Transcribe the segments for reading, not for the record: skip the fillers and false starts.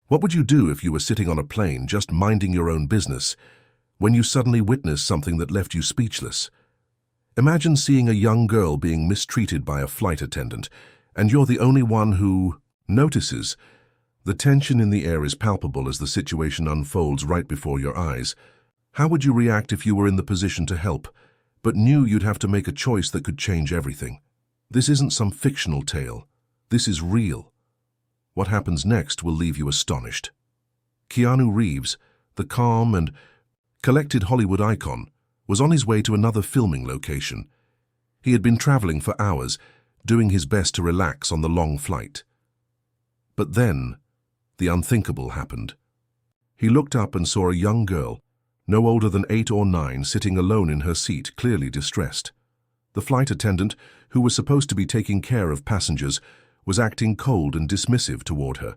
What would you do if you were sitting on a plane just minding your own business, when you suddenly witnessed something that left you speechless? Imagine seeing a young girl being mistreated by a flight attendant, and you're the only one who notices. The tension in the air is palpable as the situation unfolds right before your eyes. How would you react if you were in the position to help, but knew you'd have to make a choice that could change everything? This isn't some fictional tale. This is real. What happens next will leave you astonished. Keanu Reeves, the calm and collected Hollywood icon, was on his way to another filming location. He had been traveling for hours, doing his best to relax on the long flight. But then, the unthinkable happened. He looked up and saw a young girl, no older than 8 or 9, sitting alone in her seat, clearly distressed. The flight attendant, who was supposed to be taking care of passengers, was acting cold and dismissive toward her.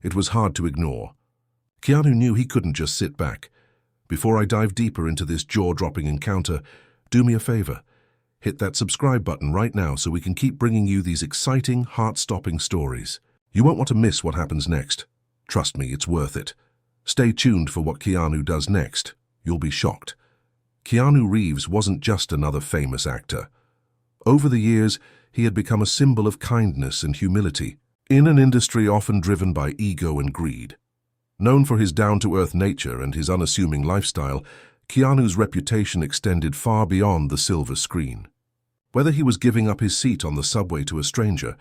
It was hard to ignore. Keanu knew he couldn't just sit back. Before I dive deeper into this jaw-dropping encounter, do me a favor. Hit that subscribe button right now so we can keep bringing you these exciting, heart-stopping stories. You won't want to miss what happens next. Trust me, it's worth it. Stay tuned for what Keanu does next. You'll be shocked. Keanu Reeves wasn't just another famous actor. Over the years, he had become a symbol of kindness and humility, in an industry often driven by ego and greed. Known for his down-to-earth nature and his unassuming lifestyle, Keanu's reputation extended far beyond the silver screen. Whether he was giving up his seat on the subway to a stranger,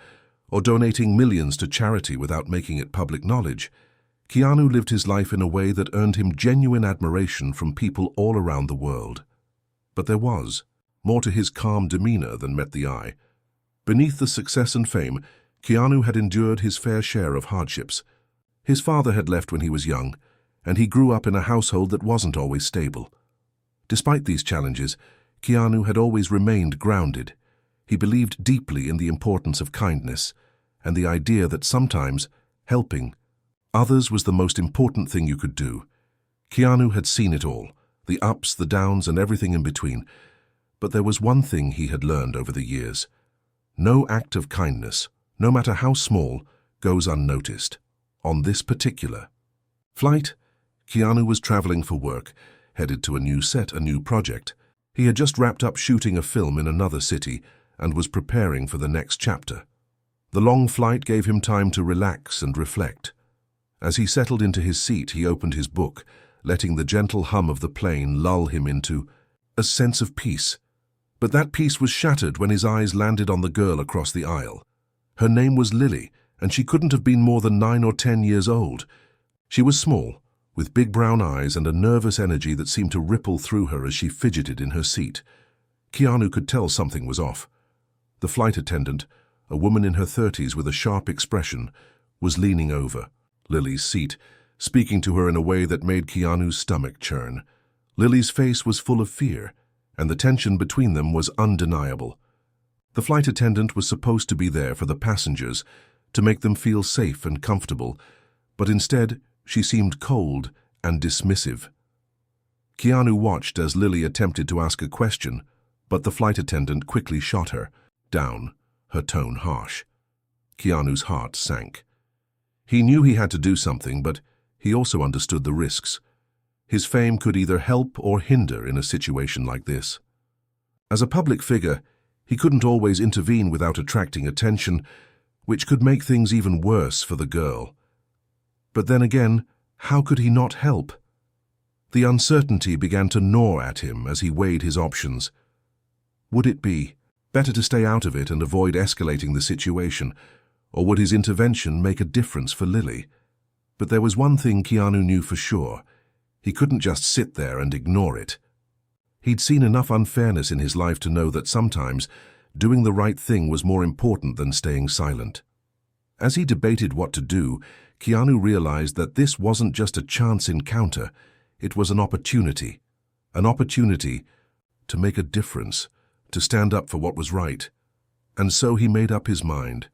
or donating millions to charity without making it public knowledge, Keanu lived his life in a way that earned him genuine admiration from people all around the world. But there was more to his calm demeanor than met the eye. Beneath the success and fame, Keanu had endured his fair share of hardships. His father had left when he was young, and he grew up in a household that wasn't always stable. Despite these challenges, Keanu had always remained grounded. He believed deeply in the importance of kindness, and the idea that sometimes helping others was the most important thing you could do. Keanu had seen it all, the ups, the downs, and everything in between. But there was one thing he had learned over the years. No act of kindness, no matter how small, goes unnoticed. On this particular flight, Keanu was traveling for work, headed to a new set, a new project. He had just wrapped up shooting a film in another city and was preparing for the next chapter. The long flight gave him time to relax and reflect. As he settled into his seat, he opened his book, letting the gentle hum of the plane lull him into a sense of peace. But that peace was shattered when his eyes landed on the girl across the aisle. Her name was Lily, and she couldn't have been more than 9 or 10 years old. She was small, with big brown eyes and a nervous energy that seemed to ripple through her as she fidgeted in her seat. Keanu could tell something was off. The flight attendant, a woman in her 30s with a sharp expression, was leaning over Lily's seat, speaking to her in a way that made Keanu's stomach churn. Lily's face was full of fear, and the tension between them was undeniable. The flight attendant was supposed to be there for the passengers, to make them feel safe and comfortable, but instead she seemed cold and dismissive. Keanu watched as Lily attempted to ask a question, but the flight attendant quickly shot her down, her tone harsh. Keanu's heart sank. He knew he had to do something, but he also understood the risks. His fame could either help or hinder in a situation like this. As a public figure, he couldn't always intervene without attracting attention, which could make things even worse for the girl. But then again, how could he not help? The uncertainty began to gnaw at him as he weighed his options. Would it be better to stay out of it and avoid escalating the situation, or would his intervention make a difference for Lily? But there was one thing Keanu knew for sure. He couldn't just sit there and ignore it. He'd seen enough unfairness in his life to know that sometimes doing the right thing was more important than staying silent. As he debated what to do, Keanu realized that this wasn't just a chance encounter, it was an opportunity to make a difference, to stand up for what was right. And so he made up his mind.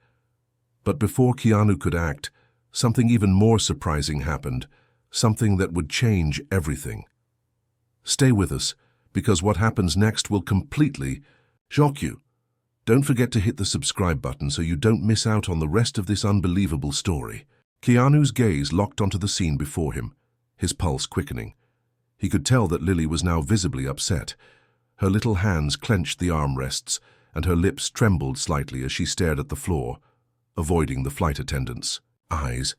But before Keanu could act, something even more surprising happened, something that would change everything. Stay with us, because what happens next will completely shock you. Don't forget to hit the subscribe button so you don't miss out on the rest of this unbelievable story. Keanu's gaze locked onto the scene before him, his pulse quickening. He could tell that Lily was now visibly upset. Her little hands clenched the armrests, and her lips trembled slightly as she stared at the floor, avoiding the flight attendant's eyes.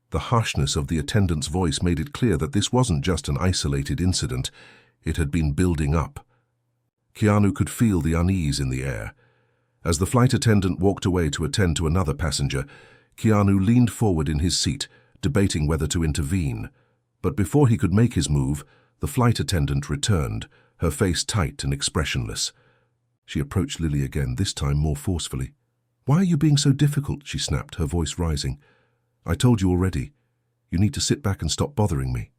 The harshness of the attendant's voice made it clear that this wasn't just an isolated incident. It had been building up. Keanu could feel the unease in the air. As the flight attendant walked away to attend to another passenger, Keanu leaned forward in his seat, debating whether to intervene. But before he could make his move, the flight attendant returned, her face tight and expressionless. She approached Lily again, this time more forcefully. "Why are you being so difficult?" she snapped, her voice rising. "I told you already. You need to sit back and stop bothering me."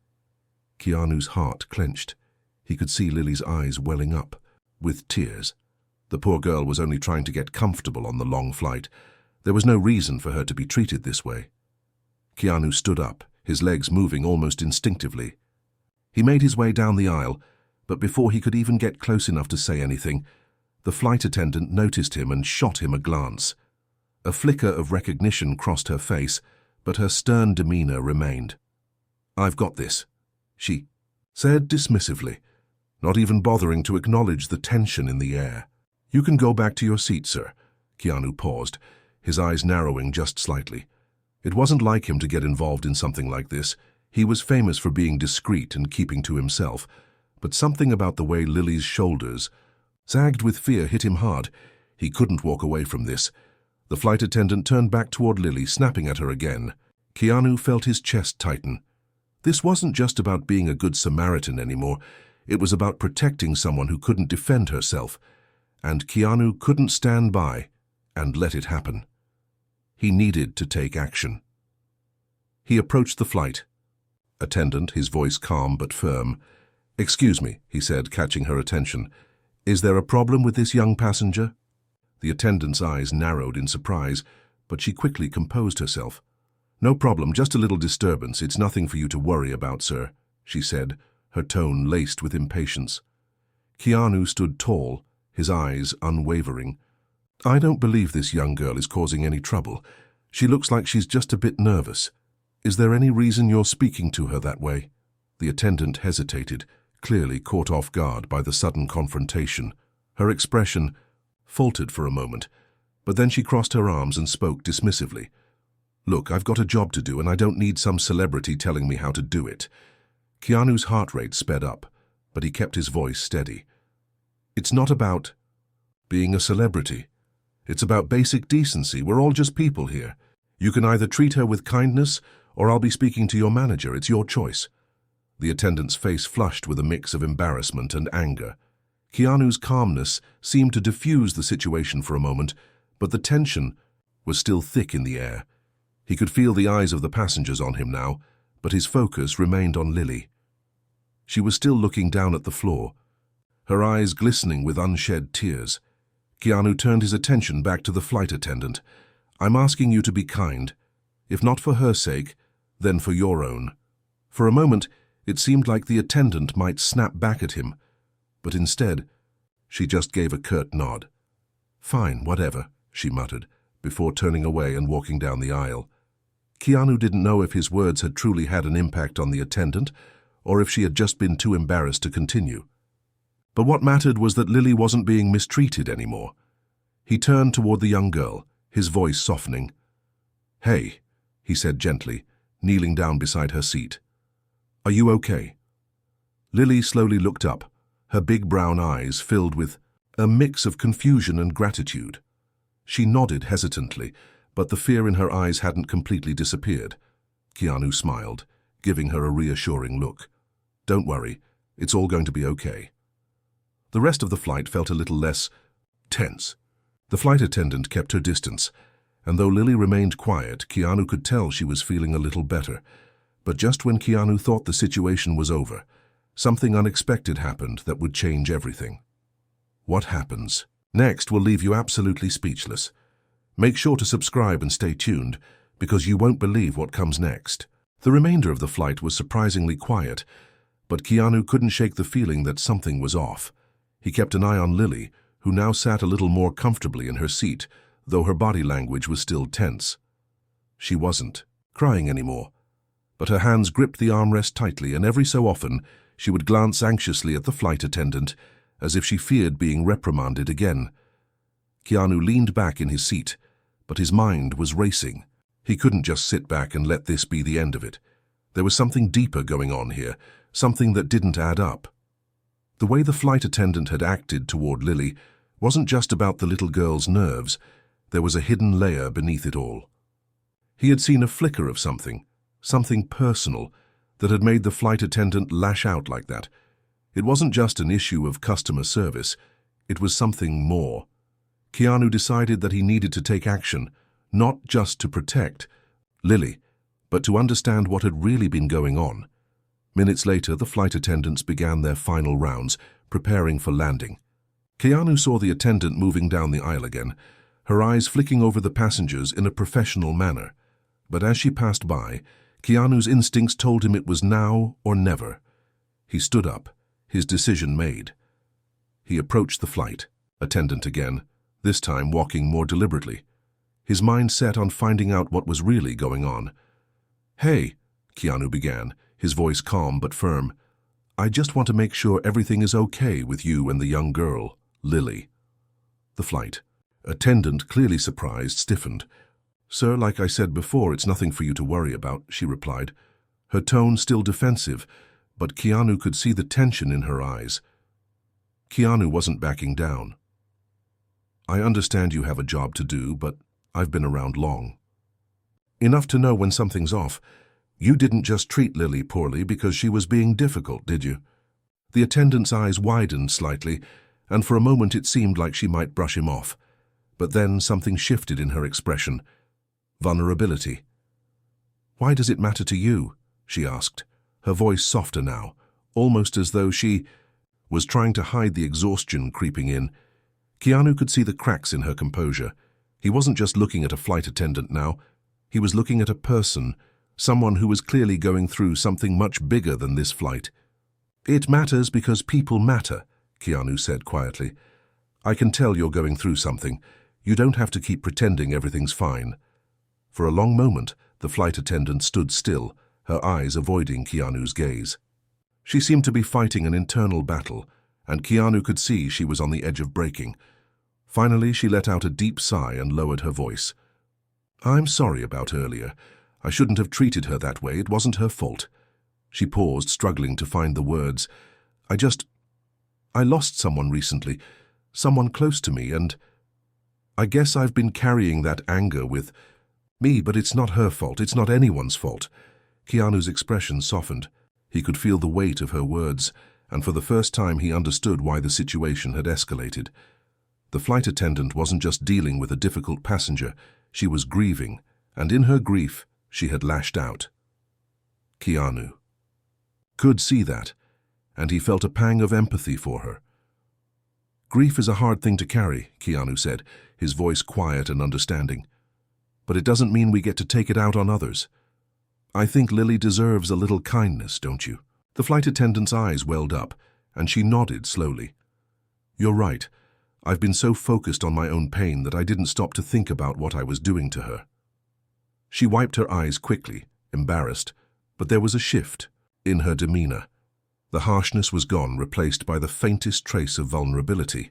Keanu's heart clenched. He could see Lily's eyes welling up, with tears. The poor girl was only trying to get comfortable on the long flight. There was no reason for her to be treated this way. Keanu stood up, his legs moving almost instinctively. He made his way down the aisle, but before he could even get close enough to say anything, the flight attendant noticed him and shot him a glance. A flicker of recognition crossed her face, but her stern demeanor remained. "I've got this," she said dismissively, not even bothering to acknowledge the tension in the air. "You can go back to your seat, sir." Keanu paused, his eyes narrowing just slightly. It wasn't like him to get involved in something like this. He was famous for being discreet and keeping to himself, but something about the way Lily's shoulders sagged with fear hit him hard. He couldn't walk away from this. The flight attendant turned back toward Lily, snapping at her again. Keanu felt his chest tighten. This wasn't just about being a good Samaritan anymore. It was about protecting someone who couldn't defend herself. And Keanu couldn't stand by and let it happen. He needed to take action. He approached the flight attendant, his voice calm but firm. "Excuse me," he said, catching her attention. "Is there a problem with this young passenger?" The attendant's eyes narrowed in surprise, but she quickly composed herself. "No problem, just a little disturbance. It's nothing for you to worry about, sir," she said, her tone laced with impatience. Keanu stood tall, his eyes unwavering. "I don't believe this young girl is causing any trouble. She looks like she's just a bit nervous. Is there any reason you're speaking to her that way?" The attendant hesitated, clearly caught off guard by the sudden confrontation. Her expression faltered for a moment, but then she crossed her arms and spoke dismissively. "Look, I've got a job to do, and I don't need some celebrity telling me how to do it." Keanu's heart rate sped up, but he kept his voice steady. "It's not about being a celebrity. It's about basic decency. We're all just people here. You can either treat her with kindness, or I'll be speaking to your manager. It's your choice." The attendant's face flushed with a mix of embarrassment and anger. Keanu's calmness seemed to diffuse the situation for a moment, but the tension was still thick in the air. He could feel the eyes of the passengers on him now, but his focus remained on Lily. She was still looking down at the floor, her eyes glistening with unshed tears. Keanu turned his attention back to the flight attendant. "I'm asking you to be kind. If not for her sake, then for your own." For a moment, it seemed like the attendant might snap back at him, but instead, she just gave a curt nod. "Fine, whatever," she muttered, before turning away and walking down the aisle. Keanu didn't know if his words had truly had an impact on the attendant, or if she had just been too embarrassed to continue. But what mattered was that Lily wasn't being mistreated anymore. He turned toward the young girl, his voice softening. "Hey," he said gently, kneeling down beside her seat. "Are you okay?" Lily slowly looked up, her big brown eyes filled with a mix of confusion and gratitude. She nodded hesitantly, but the fear in her eyes hadn't completely disappeared. Keanu smiled, giving her a reassuring look. "Don't worry, it's all going to be okay." The rest of the flight felt a little less tense. The flight attendant kept her distance, and though Lily remained quiet, Keanu could tell she was feeling a little better. But just when Keanu thought the situation was over, something unexpected happened that would change everything. What happens next will leave you absolutely speechless. Make sure to subscribe and stay tuned, because you won't believe what comes next. The remainder of the flight was surprisingly quiet, but Keanu couldn't shake the feeling that something was off. He kept an eye on Lily, who now sat a little more comfortably in her seat, though her body language was still tense. She wasn't crying anymore, but her hands gripped the armrest tightly, and every so often she would glance anxiously at the flight attendant, as if she feared being reprimanded again. Keanu leaned back in his seat, but his mind was racing. He couldn't just sit back and let this be the end of it. There was something deeper going on here, something that didn't add up. The way the flight attendant had acted toward Lily wasn't just about the little girl's nerves. There was a hidden layer beneath it all. He had seen a flicker of something personal, that had made the flight attendant lash out like that. It wasn't just an issue of customer service. It was something more. Keanu decided that he needed to take action, not just to protect Lily, but to understand what had really been going on. Minutes later, the flight attendants began their final rounds, preparing for landing. Keanu saw the attendant moving down the aisle again, her eyes flicking over the passengers in a professional manner. But as she passed by, Keanu's instincts told him it was now or never. He stood up, his decision made. He approached the flight attendant again, this time walking more deliberately, his mind set on finding out what was really going on. "Hey," Keanu began, his voice calm but firm. "I just want to make sure everything is okay with you and the young girl, Lily." The flight attendant, clearly surprised, stiffened. "Sir, like I said before, it's nothing for you to worry about," she replied, her tone still defensive, but Keanu could see the tension in her eyes. Keanu wasn't backing down. "I understand you have a job to do, but I've been around long enough to know when something's off. You didn't just treat Lily poorly because she was being difficult, did you?" The attendant's eyes widened slightly, and for a moment it seemed like she might brush him off. But then something shifted in her expression. Vulnerability. "Why does it matter to you?" she asked, her voice softer now, almost as though she was trying to hide the exhaustion creeping in. Keanu could see the cracks in her composure. He wasn't just looking at a flight attendant now. He was looking at a person, someone who was clearly going through something much bigger than this flight. "It matters because people matter," Keanu said quietly. "I can tell you're going through something. You don't have to keep pretending everything's fine." For a long moment, the flight attendant stood still, her eyes avoiding Keanu's gaze. She seemed to be fighting an internal battle, and Keanu could see she was on the edge of breaking. Finally, she let out a deep sigh and lowered her voice. "I'm sorry about earlier. I shouldn't have treated her that way. It wasn't her fault." She paused, struggling to find the words. I lost someone recently, someone close to me, and I guess I've been carrying that anger with me, but it's not her fault. It's not anyone's fault." Keanu's expression softened. He could feel the weight of her words, and for the first time he understood why the situation had escalated. The flight attendant wasn't just dealing with a difficult passenger. She was grieving, and in her grief, she had lashed out. Keanu could see that, and he felt a pang of empathy for her. "Grief is a hard thing to carry," Keanu said, his voice quiet and understanding. "But it doesn't mean we get to take it out on others. I think Lily deserves a little kindness, don't you?" The flight attendant's eyes welled up, and she nodded slowly. "You're right. I've been so focused on my own pain that I didn't stop to think about what I was doing to her." She wiped her eyes quickly, embarrassed, but there was a shift in her demeanor. The harshness was gone, replaced by the faintest trace of vulnerability.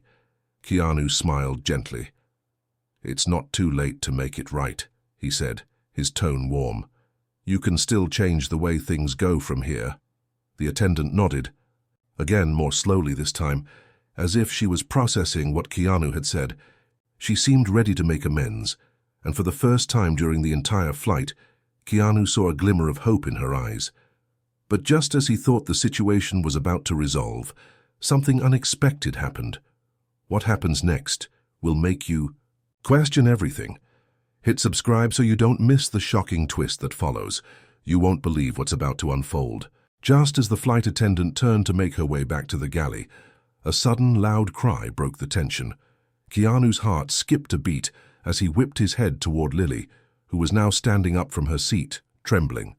Keanu smiled gently. "It's not too late to make it right," he said, his tone warm. "You can still change the way things go from here." The attendant nodded, again more slowly this time, as if she was processing what Keanu had said. She seemed ready to make amends, and for the first time during the entire flight, Keanu saw a glimmer of hope in her eyes. But just as he thought the situation was about to resolve, something unexpected happened. What happens next will make you question everything. Hit subscribe so you don't miss the shocking twist that follows. You won't believe what's about to unfold. Just as the flight attendant turned to make her way back to the galley, a sudden loud cry broke the tension. Keanu's heart skipped a beat as he whipped his head toward Lily, who was now standing up from her seat, trembling.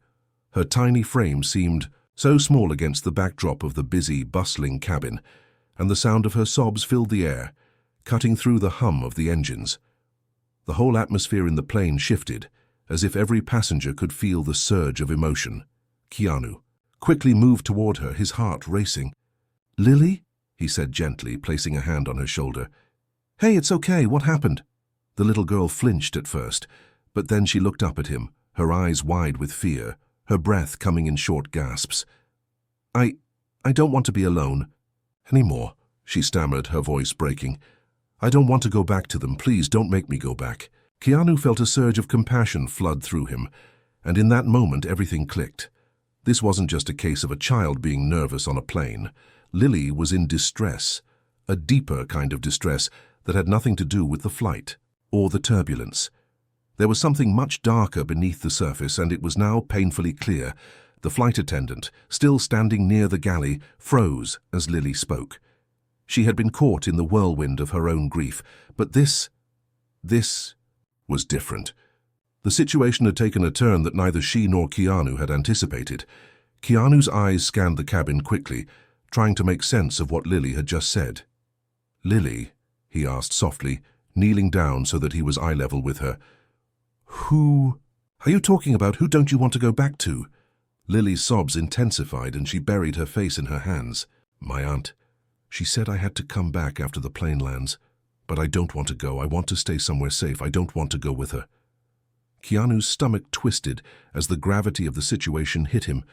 Her tiny frame seemed so small against the backdrop of the busy, bustling cabin, and the sound of her sobs filled the air, cutting through the hum of the engines. The whole atmosphere in the plane shifted, as if every passenger could feel the surge of emotion. Keanu quickly moved toward her, his heart racing. "Lily?" he said gently, placing a hand on her shoulder. "Hey, it's okay, what happened?" The little girl flinched at first, but then she looked up at him, her eyes wide with fear, her breath coming in short gasps. I don't want to be alone anymore," she stammered, her voice breaking. "I don't want to go back to them. Please don't make me go back." Keanu felt a surge of compassion flood through him, and in that moment everything clicked. This wasn't just a case of a child being nervous on a plane. Lily was in distress, a deeper kind of distress that had nothing to do with the flight or the turbulence. There was something much darker beneath the surface, and it was now painfully clear. The flight attendant, still standing near the galley, froze as Lily spoke. She had been caught in the whirlwind of her own grief, but this was different. The situation had taken a turn that neither she nor Keanu had anticipated. Keanu's eyes scanned the cabin quickly, trying to make sense of what Lily had just said. "Lily," he asked softly, kneeling down so that he was eye level with her. "Who are you talking about? Who don't you want to go back to?" Lily's sobs intensified and she buried her face in her hands. "My aunt. She said I had to come back after the plane lands. But I don't want to go. I want to stay somewhere safe. I don't want to go with her." Keanu's stomach twisted as the gravity of the situation hit him.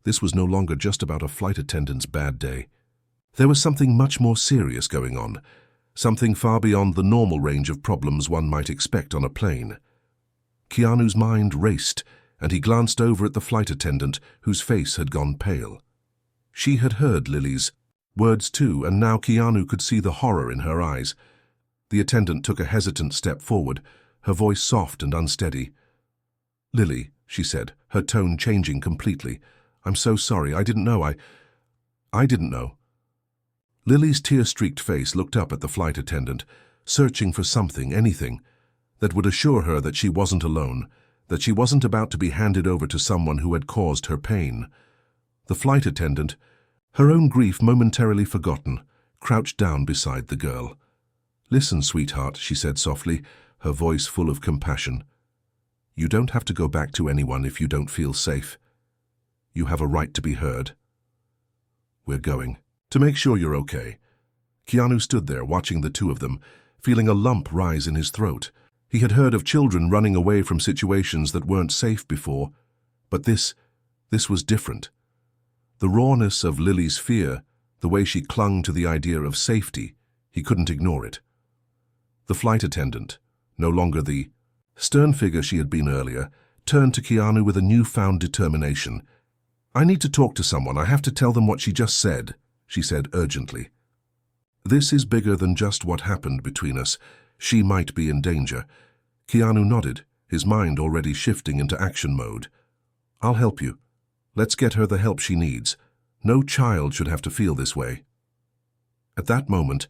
This was no longer just about a flight attendant's bad day. There was something much more serious going on, something far beyond the normal range of problems one might expect on a plane. Keanu's mind raced, and he glanced over at the flight attendant, whose face had gone pale. She had heard Lily's words too, and now Keanu could see the horror in her eyes. The attendant took a hesitant step forward, her voice soft and unsteady. "Lily," she said, her tone changing completely. "I'm so sorry. I didn't know. I didn't know." Lily's tear-streaked face looked up at the flight attendant, searching for something, anything, that would assure her that she wasn't alone, that she wasn't about to be handed over to someone who had caused her pain. The flight attendant, her own grief momentarily forgotten, crouched down beside the girl. "Listen, sweetheart," she said softly, her voice full of compassion. "You don't have to go back to anyone if you don't feel safe. You have a right to be heard. We're going to make sure you're okay." Keanu stood there watching the two of them, feeling a lump rise in his throat. He had heard of children running away from situations that weren't safe before, but this was different. The rawness of Lily's fear, the way she clung to the idea of safety, he couldn't ignore it. The flight attendant, no longer the stern figure she had been earlier, turned to Keanu with a newfound determination. "I need to talk to someone. I have to tell them what she just said," she said urgently. "This is bigger than just what happened between us. She might be in danger." Keanu nodded, his mind already shifting into action mode. "I'll help you. Let's get her the help she needs. No child should have to feel this way." At that moment,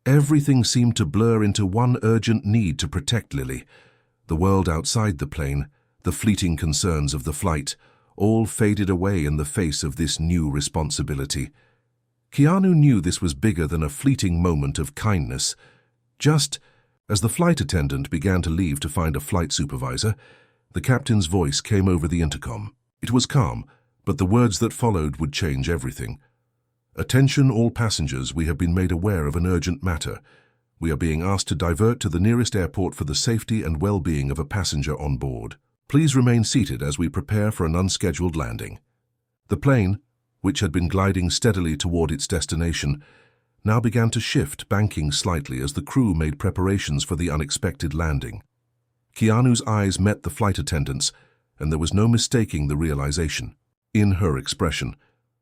everything seemed to blur into one urgent need to protect Lily. The world outside the plane, the fleeting concerns of the flight, all faded away in the face of this new responsibility. Keanu knew this was bigger than a fleeting moment of kindness. Just as the flight attendant began to leave to find a flight supervisor, the captain's voice came over the intercom. It was calm, but the words that followed would change everything. "Attention all passengers, we have been made aware of an urgent matter. We are being asked to divert to the nearest airport for the safety and well-being of a passenger on board. Please remain seated as we prepare for an unscheduled landing." The plane, which had been gliding steadily toward its destination, now began to shift, banking slightly as the crew made preparations for the unexpected landing. Keanu's eyes met the flight attendant's, and there was no mistaking the realization. In her expression,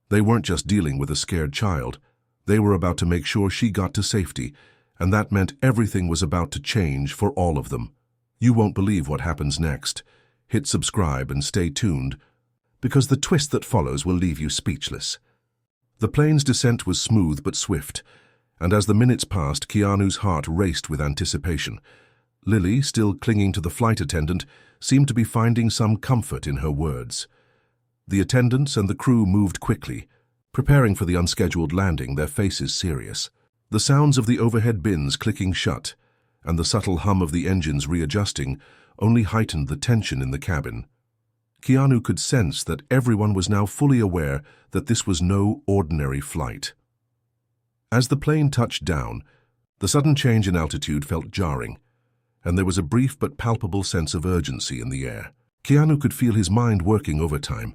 they weren't just dealing with a scared child. They were about to make sure she got to safety, and that meant everything was about to change for all of them. You won't believe what happens next. Hit subscribe and stay tuned, because the twist that follows will leave you speechless. The plane's descent was smooth but swift, and as the minutes passed, Keanu's heart raced with anticipation. Lily, still clinging to the flight attendant, seemed to be finding some comfort in her words. The attendants and the crew moved quickly, preparing for the unscheduled landing, their faces serious. The sounds of the overhead bins clicking shut, and the subtle hum of the engines readjusting, only heightened the tension in the cabin. Keanu could sense that everyone was now fully aware that this was no ordinary flight. As the plane touched down, the sudden change in altitude felt jarring, and there was a brief but palpable sense of urgency in the air. Keanu could feel his mind working overtime,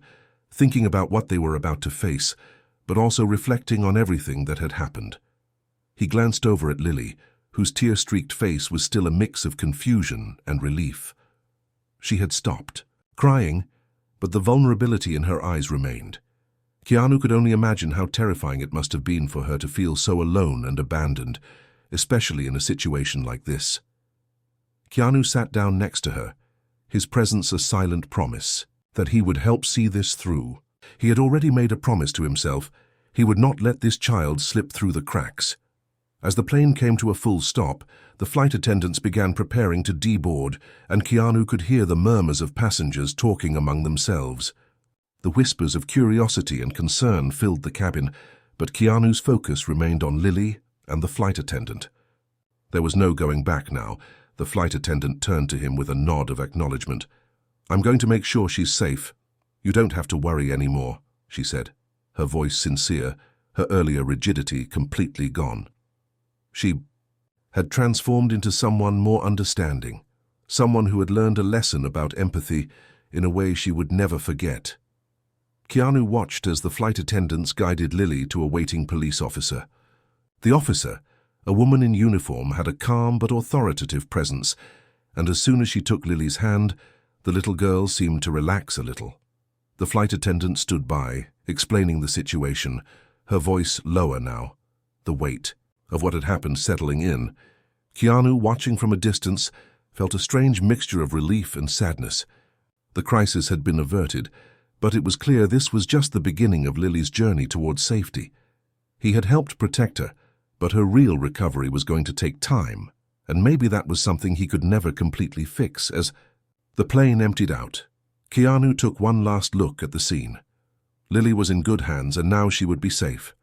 thinking about what they were about to face, but also reflecting on everything that had happened. He glanced over at Lily, whose tear-streaked face was still a mix of confusion and relief. She had stopped crying, but the vulnerability in her eyes remained. Keanu could only imagine how terrifying it must have been for her to feel so alone and abandoned, especially in a situation like this. Keanu sat down next to her, his presence a silent promise that he would help see this through. He had already made a promise to himself. He would not let this child slip through the cracks. As the plane came to a full stop, the flight attendants began preparing to deboard, and Keanu could hear the murmurs of passengers talking among themselves. The whispers of curiosity and concern filled the cabin, but Keanu's focus remained on Lily and the flight attendant. There was no going back now. The flight attendant turned to him with a nod of acknowledgement. "I'm going to make sure she's safe. You don't have to worry anymore," she said, her voice sincere, her earlier rigidity completely gone. She had transformed into someone more understanding, someone who had learned a lesson about empathy in a way she would never forget. Keanu watched as the flight attendants guided Lily to a waiting police officer. The officer, a woman in uniform, had a calm but authoritative presence, and as soon as she took Lily's hand, the little girl seemed to relax a little. The flight attendant stood by, explaining the situation, her voice lower now, the weight of what had happened settling in. Keanu, watching from a distance, felt a strange mixture of relief and sadness. The crisis had been averted, but it was clear this was just the beginning of Lily's journey towards safety. He had helped protect her, but her real recovery was going to take time, and maybe that was something he could never completely fix. As the plane emptied out, Keanu took one last look at the scene. Lily was in good hands, and now she would be safe.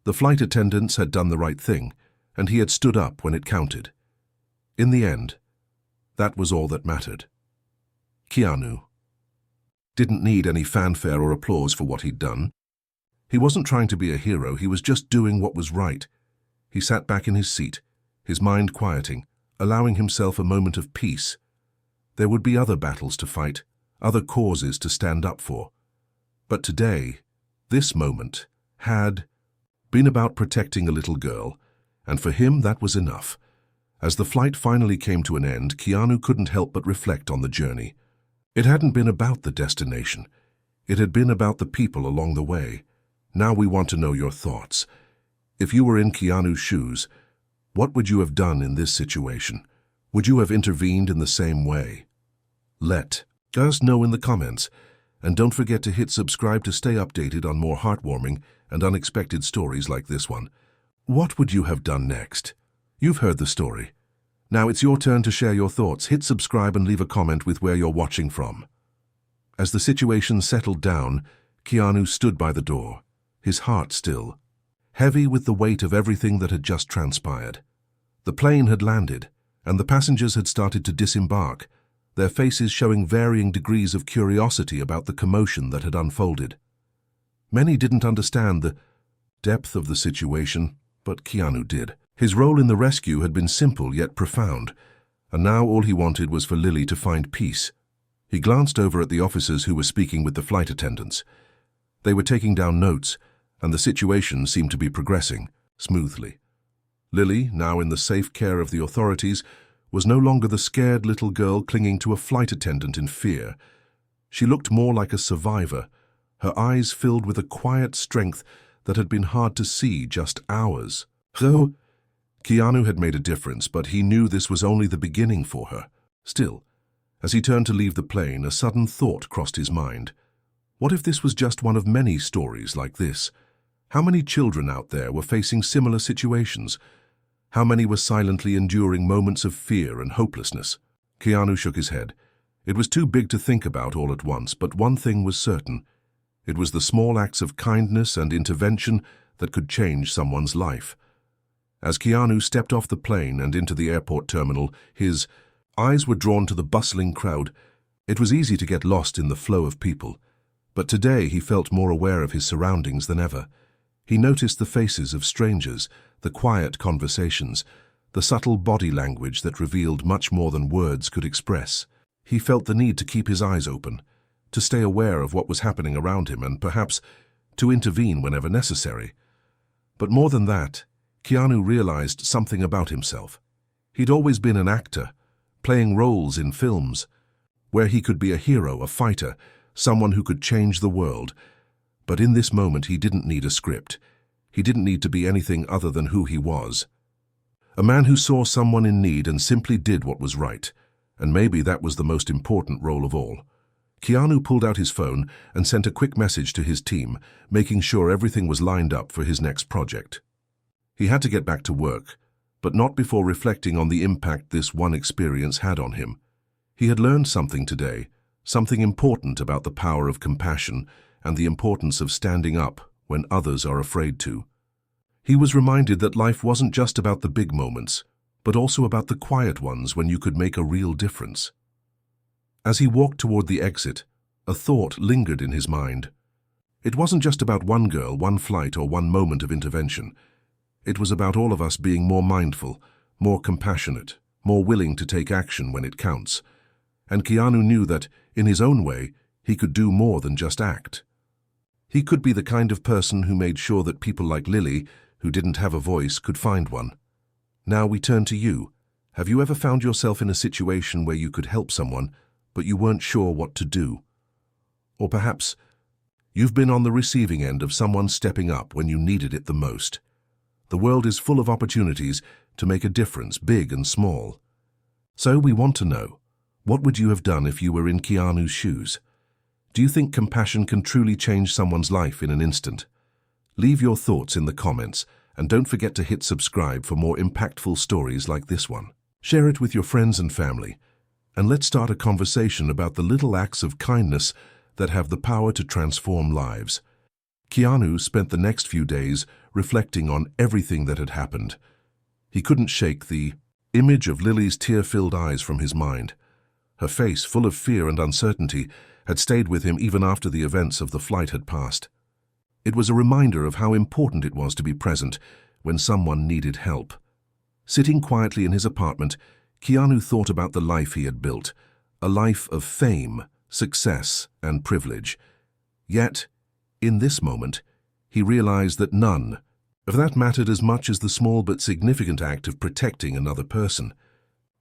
The flight attendants had done the right thing, and he had stood up when it counted. In the end, that was all that mattered. Keanu didn't need any fanfare or applause for what he'd done. He wasn't trying to be a hero, he was just doing what was right. He sat back in his seat, his mind quieting, allowing himself a moment of peace. There would be other battles to fight, other causes to stand up for. But today, this moment, had been about protecting a little girl, and for him that was enough. As the flight finally came to an end, Keanu couldn't help but reflect on the journey. It hadn't been about the destination. It had been about the people along the way. Now we want to know your thoughts. If you were in Keanu's shoes, what would you have done in this situation? Would you have intervened in the same way? Let us know in the comments, and don't forget to hit subscribe to stay updated on more heartwarming and unexpected stories like this one. What would you have done next? You've heard the story. Now it's your turn to share your thoughts. Hit subscribe and leave a comment with where you're watching from. As the situation settled down, Keanu stood by the door, his heart still, heavy with the weight of everything that had just transpired. The plane had landed, and the passengers had started to disembark, their faces showing varying degrees of curiosity about the commotion that had unfolded. Many didn't understand the depth of the situation, but Keanu did. His role in the rescue had been simple yet profound, and now all he wanted was for Lily to find peace. He glanced over at the officers who were speaking with the flight attendants. They were taking down notes, and the situation seemed to be progressing smoothly. Lily, now in the safe care of the authorities, was no longer the scared little girl clinging to a flight attendant in fear. She looked more like a survivor, her eyes filled with a quiet strength that had been hard to see just hours. So, Keanu had made a difference, but he knew this was only the beginning for her. Still, as he turned to leave the plane, a sudden thought crossed his mind. What if this was just one of many stories like this? How many children out there were facing similar situations? How many were silently enduring moments of fear and hopelessness? Keanu shook his head. It was too big to think about all at once, but one thing was certain. It was the small acts of kindness and intervention that could change someone's life. As Keanu stepped off the plane and into the airport terminal, his Eyes were drawn to the bustling crowd. It was easy to get lost in the flow of people, but today he felt more aware of his surroundings than ever. He noticed the faces of strangers, the quiet conversations, the subtle body language that revealed much more than words could express. He felt the need to keep his eyes open, to stay aware of what was happening around him and perhaps to intervene whenever necessary. But more than that, Keanu realized something about himself. He'd always been an actor, playing roles in films, where he could be a hero, a fighter, someone who could change the world. But in this moment he didn't need a script. He didn't need to be anything other than who he was. A man who saw someone in need and simply did what was right. And maybe that was the most important role of all. Keanu pulled out his phone and sent a quick message to his team, making sure everything was lined up for his next project. He had to get back to work, but not before reflecting on the impact this one experience had on him. He had learned something today, something important about the power of compassion and the importance of standing up when others are afraid to. He was reminded that life wasn't just about the big moments, but also about the quiet ones when you could make a real difference. As he walked toward the exit, a thought lingered in his mind. It wasn't just about one girl, one flight, or one moment of intervention. It was about all of us being more mindful, more compassionate, more willing to take action when it counts. And Keanu knew that, in his own way, he could do more than just act. He could be the kind of person who made sure that people like Lily, who didn't have a voice, could find one. Now we turn to you. Have you ever found yourself in a situation where you could help someone, but you weren't sure what to do? Or perhaps you've been on the receiving end of someone stepping up when you needed it the most. The world is full of opportunities to make a difference, big and small. So we want to know, what would you have done if you were in Keanu's shoes? Do you think compassion can truly change someone's life in an instant? Leave your thoughts in the comments, and don't forget to hit subscribe for more impactful stories like this one. Share it with your friends and family, and let's start a conversation about the little acts of kindness that have the power to transform lives. Keanu spent the next few days reflecting on everything that had happened. He couldn't shake the image of Lily's tear-filled eyes from his mind. Her face, full of fear and uncertainty, had stayed with him even after the events of the flight had passed. It was a reminder of how important it was to be present when someone needed help. Sitting quietly in his apartment, Keanu thought about the life he had built, a life of fame, success, and privilege. Yet, in this moment, he realized that none of that mattered as much as the small but significant act of protecting another person.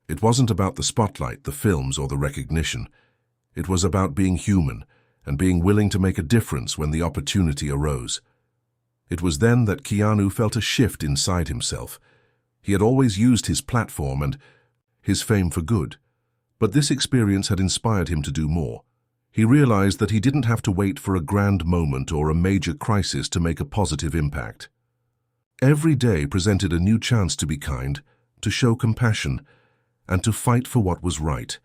It wasn't about the spotlight, the films, or the recognition. It was about being human and being willing to make a difference when the opportunity arose. It was then that Keanu felt a shift inside himself. He had always used his platform and his fame for good, but this experience had inspired him to do more. He realized that he didn't have to wait for a grand moment or a major crisis to make a positive impact. Every day presented a new chance to be kind, to show compassion, and to fight for what was right.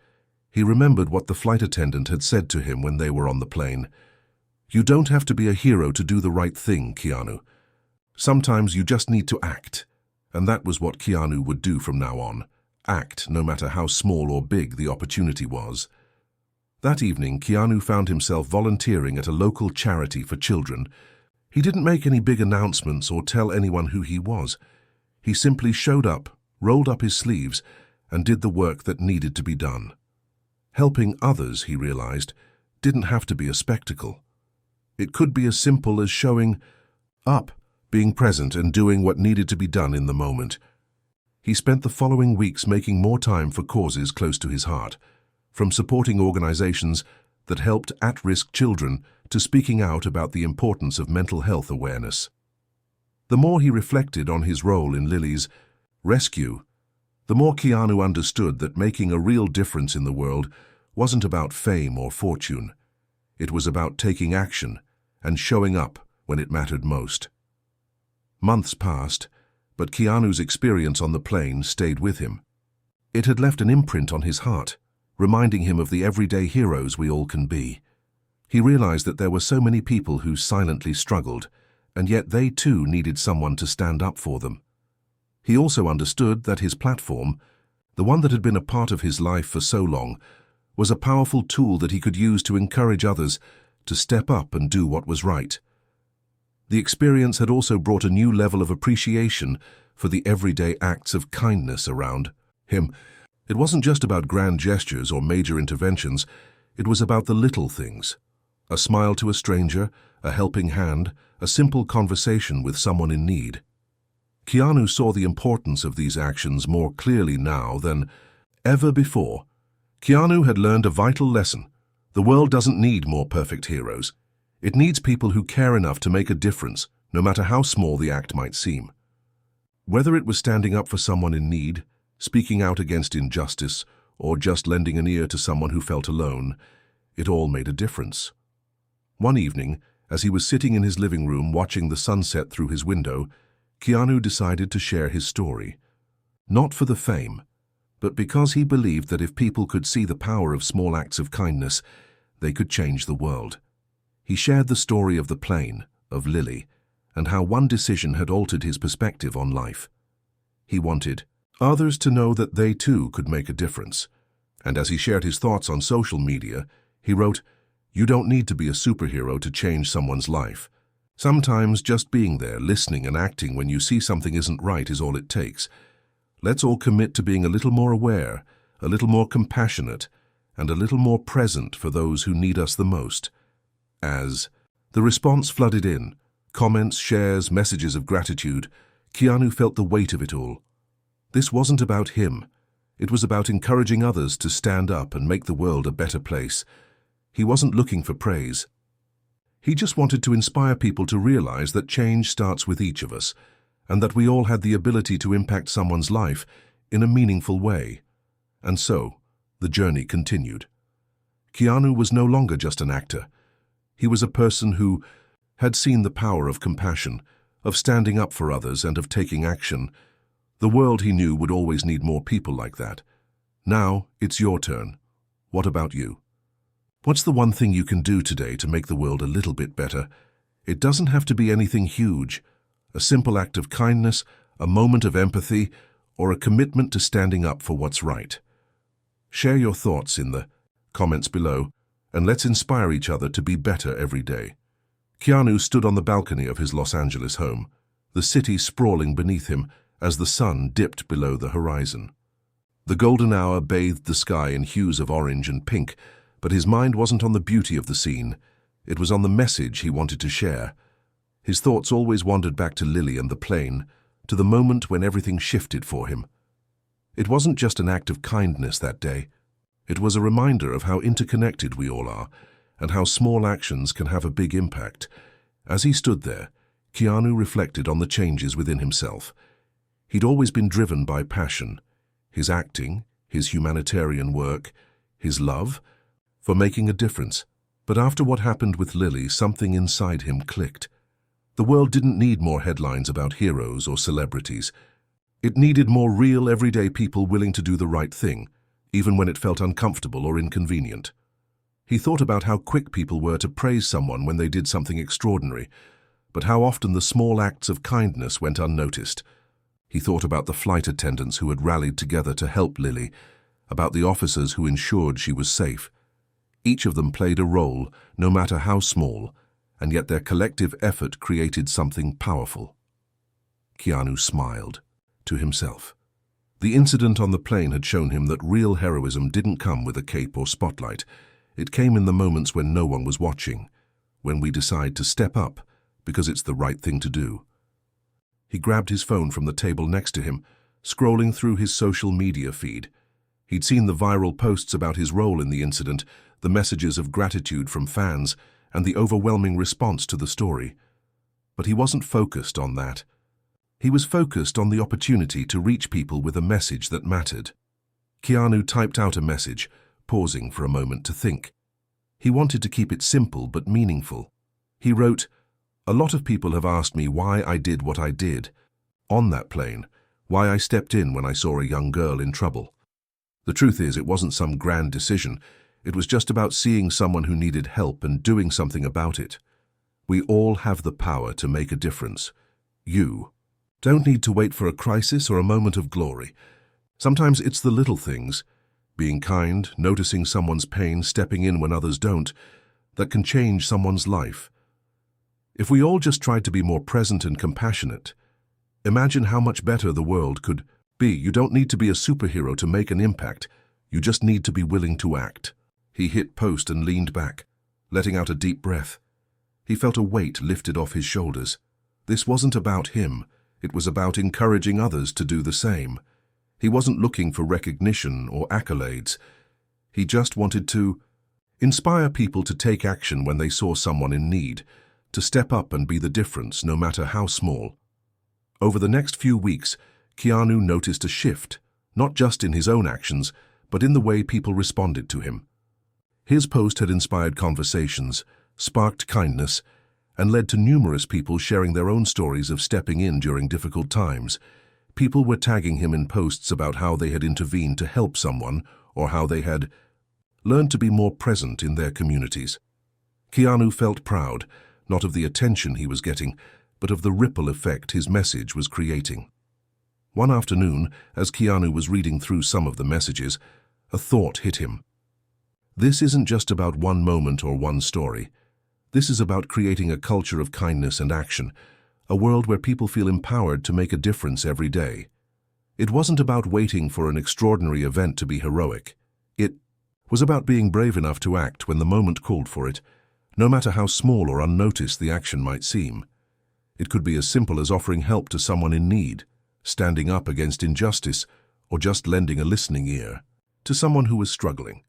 He remembered what the flight attendant had said to him when they were on the plane. "You don't have to be a hero to do the right thing, Keanu. Sometimes you just need to act." And that was what Keanu would do from now on. Act, no matter how small or big the opportunity was. That evening, Keanu found himself volunteering at a local charity for children. He didn't make any big announcements or tell anyone who he was. He simply showed up, rolled up his sleeves, and did the work that needed to be done. Helping others, he realized, didn't have to be a spectacle. It could be as simple as showing up, being present, and doing what needed to be done in the moment. He spent the following weeks making more time for causes close to his heart, from supporting organizations that helped at-risk children to speaking out about the importance of mental health awareness. The more he reflected on his role in Lily's rescue, the more Keanu understood that making a real difference in the world wasn't about fame or fortune. It was about taking action and showing up when it mattered most. Months passed, but Keanu's experience on the plane stayed with him. It had left an imprint on his heart, reminding him of the everyday heroes we all can be. He realized that there were so many people who silently struggled, and yet they too needed someone to stand up for them. He also understood that his platform, the one that had been a part of his life for so long, was a powerful tool that he could use to encourage others to step up and do what was right. The experience had also brought a new level of appreciation for the everyday acts of kindness around him. It wasn't just about grand gestures or major interventions, it was about the little things. A smile to a stranger, a helping hand, a simple conversation with someone in need. Keanu saw the importance of these actions more clearly now than ever before. Keanu had learned a vital lesson. The world doesn't need more perfect heroes. It needs people who care enough to make a difference, no matter how small the act might seem. Whether it was standing up for someone in need, speaking out against injustice, or just lending an ear to someone who felt alone, it all made a difference. One evening, as he was sitting in his living room watching the sunset through his window, Keanu decided to share his story. Not for the fame, but because he believed that if people could see the power of small acts of kindness, they could change the world. He shared the story of the plane, of Lily, and how one decision had altered his perspective on life. He wanted others to know that they too could make a difference. And as he shared his thoughts on social media, he wrote, "You don't need to be a superhero to change someone's life. Sometimes just being there, listening and acting when you see something isn't right is all it takes. Let's all commit to being a little more aware, a little more compassionate, and a little more present for those who need us the most." As the response flooded in, comments, shares, messages of gratitude, Keanu felt the weight of it all. This wasn't about him. It was about encouraging others to stand up and make the world a better place. He wasn't looking for praise. He just wanted to inspire people to realize that change starts with each of us, and that we all had the ability to impact someone's life in a meaningful way. And so, the journey continued. Keanu was no longer just an actor. He was a person who had seen the power of compassion, of standing up for others and of taking action. The world, he knew, would always need more people like that. Now, it's your turn. What about you? What's the one thing you can do today to make the world a little bit better? It doesn't have to be anything huge. A simple act of kindness, a moment of empathy, or a commitment to standing up for what's right. Share your thoughts in the comments below, and let's inspire each other to be better every day. Keanu stood on the balcony of his Los Angeles home, the city sprawling beneath him as the sun dipped below the horizon. The golden hour bathed the sky in hues of orange and pink, but his mind wasn't on the beauty of the scene. It was on the message he wanted to share. His thoughts always wandered back to Lily and the plane, to the moment when everything shifted for him. It wasn't just an act of kindness that day. It was a reminder of how interconnected we all are, and how small actions can have a big impact. As he stood there, Keanu reflected on the changes within himself. He'd always been driven by passion, his acting, his humanitarian work, his love for making a difference. But after what happened with Lily, something inside him clicked. The world didn't need more headlines about heroes or celebrities. It needed more real, everyday people willing to do the right thing, even when it felt uncomfortable or inconvenient. He thought about how quick people were to praise someone when they did something extraordinary, but how often the small acts of kindness went unnoticed. He thought about the flight attendants who had rallied together to help Lily, about the officers who ensured she was safe. Each of them played a role, no matter how small, and yet their collective effort created something powerful. Keanu smiled to himself. The incident on the plane had shown him that real heroism didn't come with a cape or spotlight. It came in the moments when no one was watching, when we decide to step up because it's the right thing to do. He grabbed his phone from the table next to him, scrolling through his social media feed. He'd seen the viral posts about his role in the incident, the messages of gratitude from fans, and the overwhelming response to the story. But he wasn't focused on that. He was focused on the opportunity to reach people with a message that mattered. Keanu typed out a message, pausing for a moment to think. He wanted to keep it simple but meaningful. He wrote, "A lot of people have asked me why I did what I did on that plane, why I stepped in when I saw a young girl in trouble. The truth is, it wasn't some grand decision. It was just about seeing someone who needed help and doing something about it. We all have the power to make a difference. You don't need to wait for a crisis or a moment of glory. Sometimes it's the little things, being kind, noticing someone's pain, stepping in when others don't, that can change someone's life. If we all just tried to be more present and compassionate, imagine how much better the world could be. You don't need to be a superhero to make an impact. You just need to be willing to act. He hit post and leaned back, letting out a deep breath. He felt a weight lifted off his shoulders. This wasn't about him. It was about encouraging others to do the same. He wasn't looking for recognition or accolades. He just wanted to inspire people to take action when they saw someone in need, to step up and be the difference, no matter how small. Over the next few weeks, Keanu noticed a shift, not just in his own actions, but in the way people responded to him. His post had inspired conversations, sparked kindness, and led to numerous people sharing their own stories of stepping in during difficult times. People were tagging him in posts about how they had intervened to help someone, or how they had learned to be more present in their communities. Keanu felt proud, not of the attention he was getting, but of the ripple effect his message was creating. One afternoon, as Keanu was reading through some of the messages, a thought hit him. This isn't just about one moment or one story. This is about creating a culture of kindness and action, a world where people feel empowered to make a difference every day. It wasn't about waiting for an extraordinary event to be heroic. It was about being brave enough to act when the moment called for it, no matter how small or unnoticed the action might seem. It could be as simple as offering help to someone in need, standing up against injustice, or just lending a listening ear to someone who was struggling.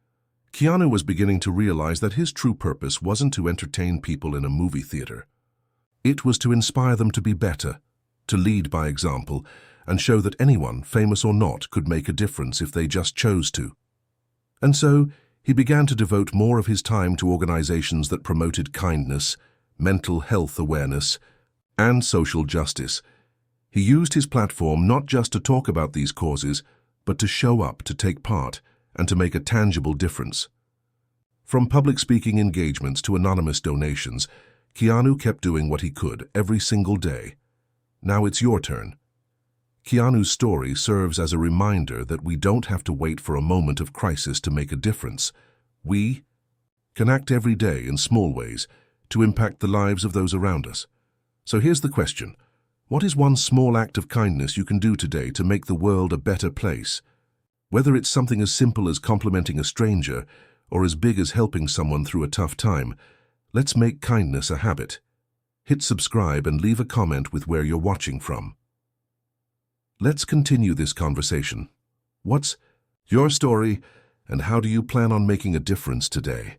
Keanu was beginning to realize that his true purpose wasn't to entertain people in a movie theater. It was to inspire them to be better, to lead by example, and show that anyone, famous or not, could make a difference if they just chose to. And so, he began to devote more of his time to organizations that promoted kindness, mental health awareness, and social justice. He used his platform not just to talk about these causes, but to show up, to take part, and to make a tangible difference. From public speaking engagements to anonymous donations, Keanu kept doing what he could every single day. Now it's your turn. Keanu's story serves as a reminder that we don't have to wait for a moment of crisis to make a difference. We can act every day in small ways to impact the lives of those around us. So here's the question. What is one small act of kindness you can do today to make the world a better place? Whether it's something as simple as complimenting a stranger or as big as helping someone through a tough time, let's make kindness a habit. Hit subscribe and leave a comment with where you're watching from. Let's continue this conversation. What's your story, and how do you plan on making a difference today?